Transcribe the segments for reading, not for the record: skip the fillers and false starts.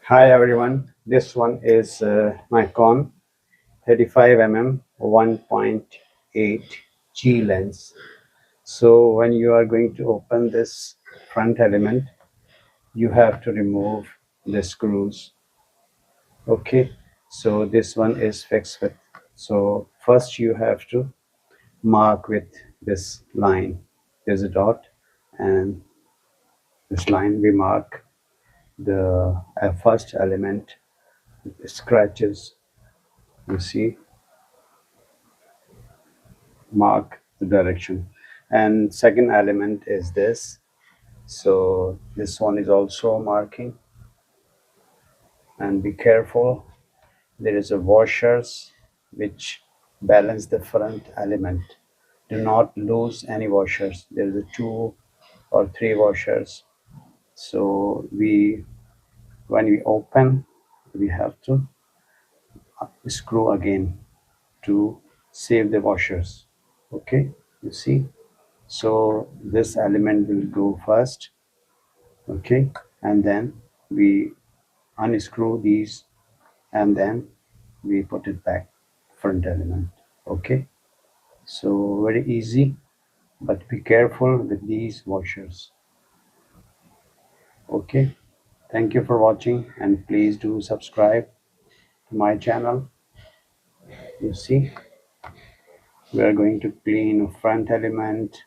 Hi everyone, this one is Nikon 35mm 1.8G lens. So when you are going to open this front element, you have to remove the screws. Okay, so this one is fixed with. So first you have to mark with this line. There's a dot, and this line we mark the first element, scratches. You see, mark the direction. And second element is this, so this one is also marking. And be careful, there is a washers which balance the front element. Do not lose any washers. There is a 2 or 3 washers. So when we open, we have to screw again to save the washers. Okay, you see, so this element will go first. Okay, and then we unscrew these, and then we put it back, front element. Okay, so very easy, but be careful with these washers. Okay, thank you for watching, and please do subscribe to my channel. You see, we are going to clean a front element,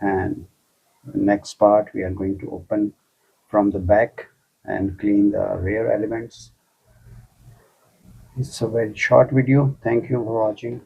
and the next part we are going to open from the back and clean the rear elements. It's a very short video. Thank you for watching.